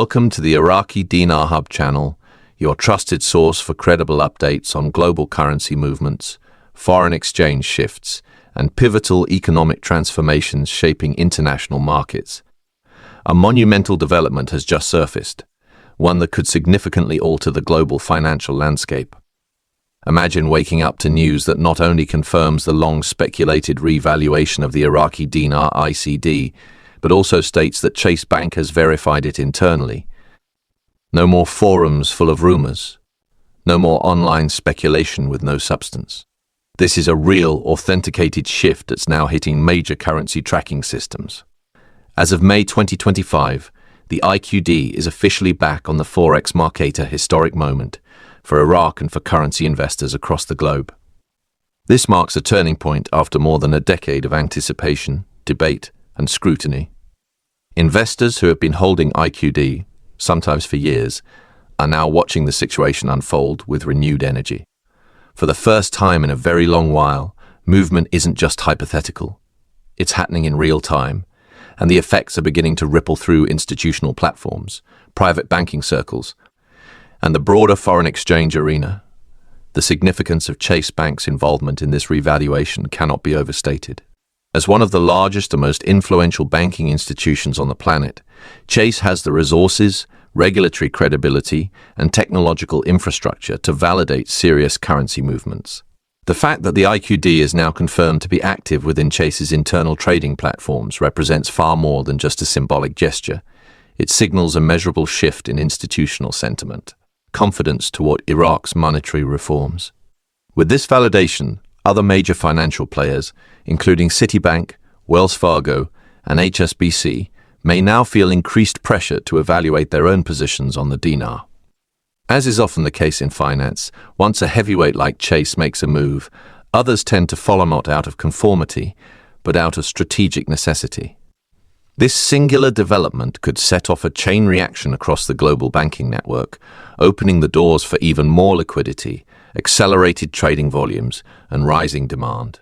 Welcome to the Iraqi Dinar Hub channel, your trusted source for credible updates on global currency movements, foreign exchange shifts, and pivotal economic transformations shaping international markets. A monumental development has just surfaced, one that could significantly alter the global financial landscape. Imagine waking up to news that not only confirms the long-speculated revaluation of the Iraqi Dinar ICD, but also states that Chase Bank has verified it internally. No more forums full of rumors. No more online speculation with no substance. This is a real, authenticated shift that's now hitting major currency tracking systems. As of May 2025, the IQD is officially back on the Forex market, a historic moment for Iraq and for currency investors across the globe. This marks a turning point after more than a decade of anticipation, debate, and scrutiny. Investors who have been holding IQD, sometimes for years, are now watching the situation unfold with renewed energy. For the first time in a very long while, movement isn't just hypothetical. It's happening in real time, and the effects are beginning to ripple through institutional platforms, private banking circles, and the broader foreign exchange arena. The significance of Chase Bank's involvement in this revaluation cannot be overstated. As one of the largest and most influential banking institutions on the planet, Chase has the resources, regulatory credibility, and technological infrastructure to validate serious currency movements. The fact that the IQD is now confirmed to be active within Chase's internal trading platforms represents far more than just a symbolic gesture. It signals a measurable shift in institutional sentiment, confidence toward Iraq's monetary reforms. With this validation, other major financial players, including Citibank, Wells Fargo, and HSBC, may now feel increased pressure to evaluate their own positions on the dinar. As is often the case in finance, once a heavyweight like Chase makes a move, others tend to follow not out of conformity, but out of strategic necessity. This singular development could set off a chain reaction across the global banking network, opening the doors for even more liquidity, accelerated trading volumes, and rising demand.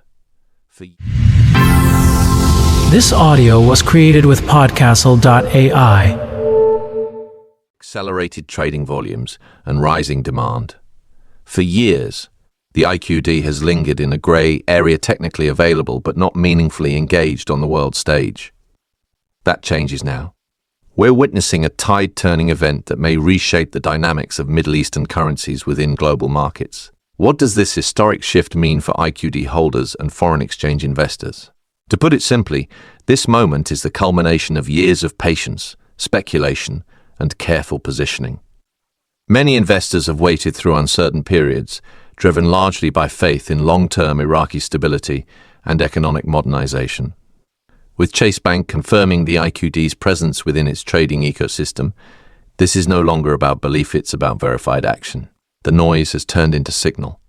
This audio was created with podcastle.ai. Accelerated trading volumes and rising demand. For years, the IQD has lingered in a grey area, technically available but not meaningfully engaged on the world stage. That changes now. We're witnessing a tide-turning event that may reshape the dynamics of Middle Eastern currencies within global markets. What does this historic shift mean for IQD holders and foreign exchange investors? To put it simply, this moment is the culmination of years of patience, speculation, and careful positioning. Many investors have waited through uncertain periods, driven largely by faith in long-term Iraqi stability and economic modernization. With Chase Bank confirming the IQD's presence within its trading ecosystem, this is no longer about belief, it's about verified action. The noise has turned into signal.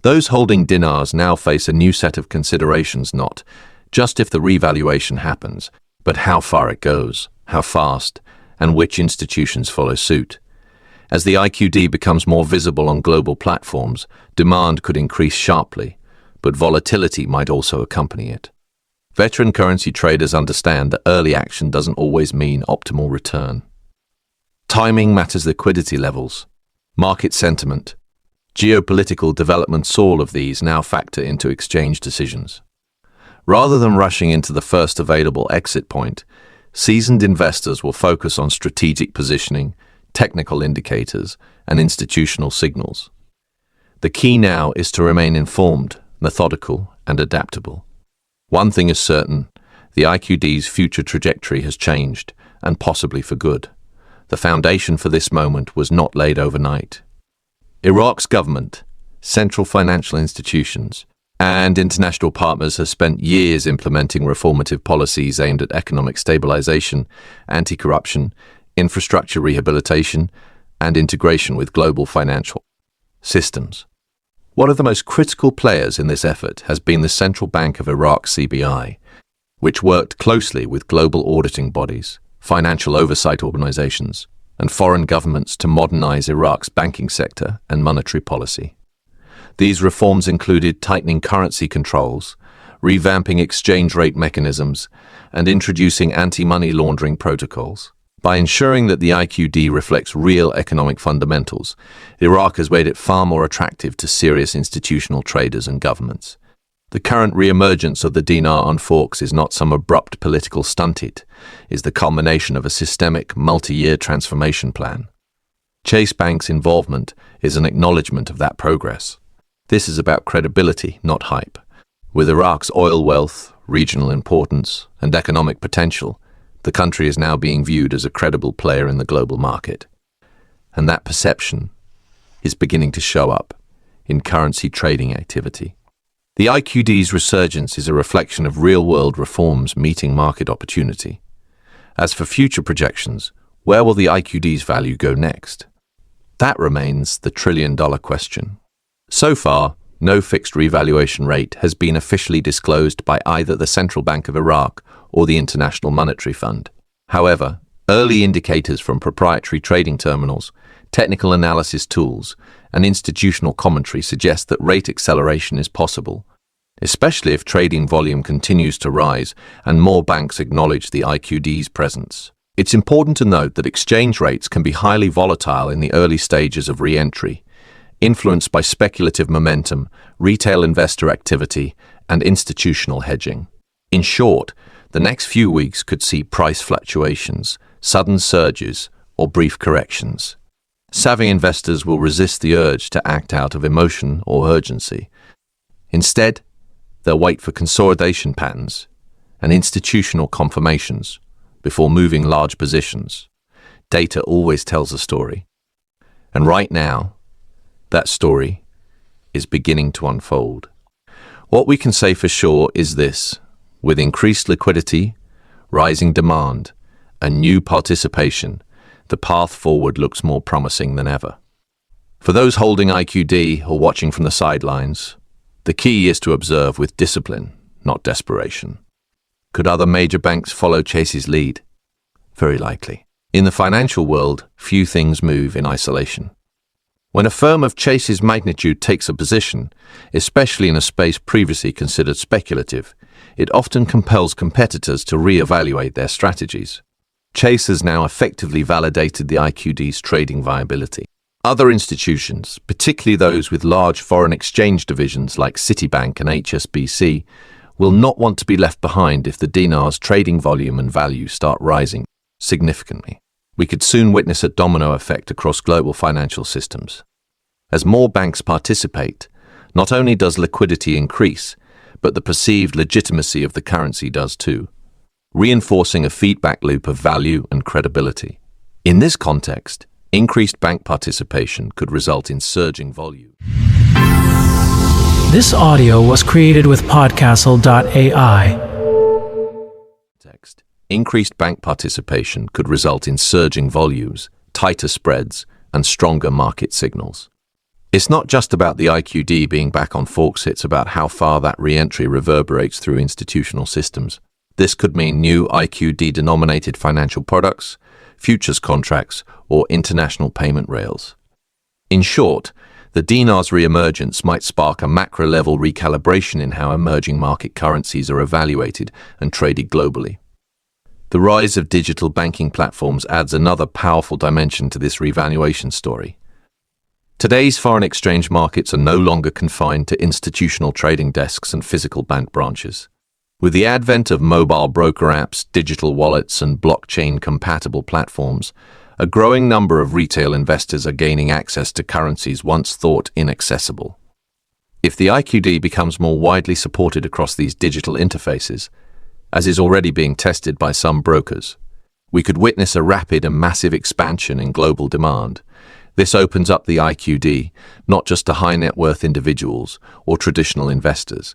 Those holding dinars now face a new set of considerations, not just if the revaluation happens, but how far it goes, how fast, and which institutions follow suit. As the IQD becomes more visible on global platforms, demand could increase sharply, but volatility might also accompany it. Veteran currency traders understand that early action doesn't always mean optimal return. Timing matters, liquidity levels, market sentiment, geopolitical developments, all of these now factor into exchange decisions. Rather than rushing into the first available exit point, seasoned investors will focus on strategic positioning, technical indicators, and institutional signals. The key now is to remain informed, methodical, and adaptable. One thing is certain, the IQD's future trajectory has changed, and possibly for good. The foundation for this moment was not laid overnight. Iraq's government, central financial institutions, and international partners have spent years implementing reformative policies aimed at economic stabilization, anti-corruption, infrastructure rehabilitation, and integration with global financial systems. One of the most critical players in this effort has been the Central Bank of Iraq, CBI, which worked closely with global auditing bodies, financial oversight organizations, and foreign governments to modernize Iraq's banking sector and monetary policy. These reforms included tightening currency controls, revamping exchange rate mechanisms, and introducing anti-money laundering protocols. By ensuring that the IQD reflects real economic fundamentals, Iraq has made it far more attractive to serious institutional traders and governments. The current re-emergence of the dinar on Forex is not some abrupt political stunt. It is the culmination of a systemic, multi-year transformation plan. Chase Bank's involvement is an acknowledgement of that progress. This is about credibility, not hype. With Iraq's oil wealth, regional importance, and economic potential, the country is now being viewed as a credible player in the global market. And that perception is beginning to show up in currency trading activity. The IQD's resurgence is a reflection of real-world reforms meeting market opportunity. As for future projections, where will the IQD's value go next? That remains the trillion-dollar question. So far, no fixed revaluation rate has been officially disclosed by either the Central Bank of Iraq or the International Monetary Fund. However, early indicators from proprietary trading terminals, technical analysis tools, and institutional commentary suggest that rate acceleration is possible, especially if trading volume continues to rise and more banks acknowledge the IQD's presence. It's important to note that exchange rates can be highly volatile in the early stages of re-entry, influenced by speculative momentum, retail investor activity, and institutional hedging. In short, the next few weeks could see price fluctuations, sudden surges, or brief corrections. Savvy investors will resist the urge to act out of emotion or urgency. Instead, they'll wait for consolidation patterns and institutional confirmations before moving large positions. Data always tells a story. And right now, that story is beginning to unfold. What we can say for sure is this: with increased liquidity, rising demand, and new participation, the path forward looks more promising than ever. For those holding IQD or watching from the sidelines, the key is to observe with discipline, not desperation. Could other major banks follow Chase's lead? Very likely. In the financial world, few things move in isolation. When a firm of Chase's magnitude takes a position, especially in a space previously considered speculative, it often compels competitors to re-evaluate their strategies. Chase has now effectively validated the IQD's trading viability. Other institutions, particularly those with large foreign exchange divisions like Citibank and HSBC, will not want to be left behind if the dinar's trading volume and value start rising significantly. We could soon witness a domino effect across global financial systems. As more banks participate, not only does liquidity increase, but the perceived legitimacy of the currency does too, reinforcing a feedback loop of value and credibility. In this context, increased bank participation could result in surging volume. This audio was created with Podcastle.ai. Increased bank participation could result in surging volumes, tighter spreads, and stronger market signals. It's not just about the IQD being back on Forex, it's about how far that re-entry reverberates through institutional systems. This could mean new IQD-denominated financial products, futures contracts, or international payment rails. In short, the dinar's re-emergence might spark a macro-level recalibration in how emerging market currencies are evaluated and traded globally. The rise of digital banking platforms adds another powerful dimension to this revaluation story. Today's foreign exchange markets are no longer confined to institutional trading desks and physical bank branches. With the advent of mobile broker apps, digital wallets, and blockchain-compatible platforms, a growing number of retail investors are gaining access to currencies once thought inaccessible. If the IQD becomes more widely supported across these digital interfaces, as is already being tested by some brokers, we could witness a rapid and massive expansion in global demand. This opens up the IQD not just to high net worth individuals or traditional investors,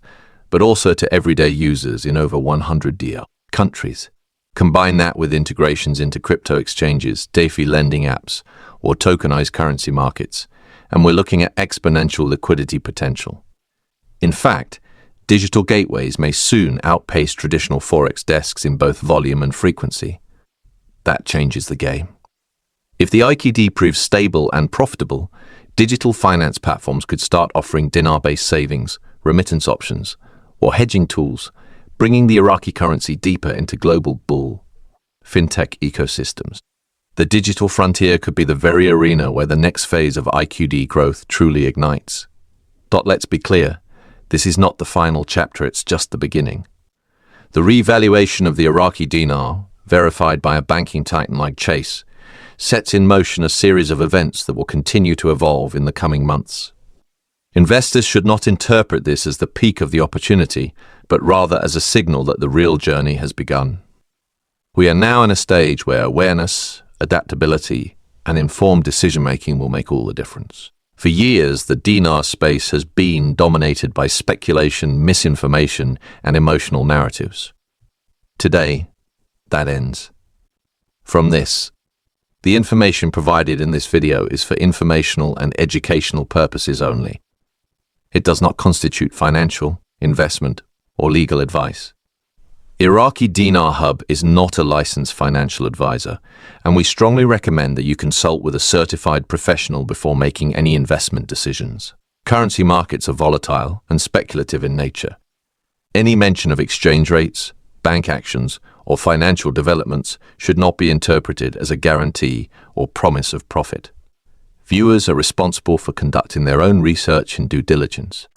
but also to everyday users in over 100 countries. Combine that with integrations into crypto exchanges, DeFi lending apps, or tokenized currency markets, and we're looking at exponential liquidity potential. In fact, digital gateways may soon outpace traditional Forex desks in both volume and frequency. That changes the game. If the IQD proves stable and profitable, digital finance platforms could start offering dinar-based savings, remittance options, or hedging tools, bringing the Iraqi currency deeper into global bull fintech ecosystems. The digital frontier could be the very arena where the next phase of IQD growth truly ignites. Let's be clear, this is not the final chapter, it's just the beginning. The revaluation of the Iraqi dinar, verified by a banking titan like Chase, sets in motion a series of events that will continue to evolve in the coming months. Investors should not interpret this as the peak of the opportunity, but rather as a signal that the real journey has begun. We are now in a stage where awareness, adaptability, and informed decision-making will make all the difference. For years, the dinar space has been dominated by speculation, misinformation, and emotional narratives. Today, that ends. From this, the information provided in this video is for informational and educational purposes only. It does not constitute financial, investment, or legal advice. Iraqi Dinar Hub is not a licensed financial advisor, and we strongly recommend that you consult with a certified professional before making any investment decisions. Currency markets are volatile and speculative in nature. Any mention of exchange rates, bank actions, or financial developments should not be interpreted as a guarantee or promise of profit. Viewers are responsible for conducting their own research and due diligence.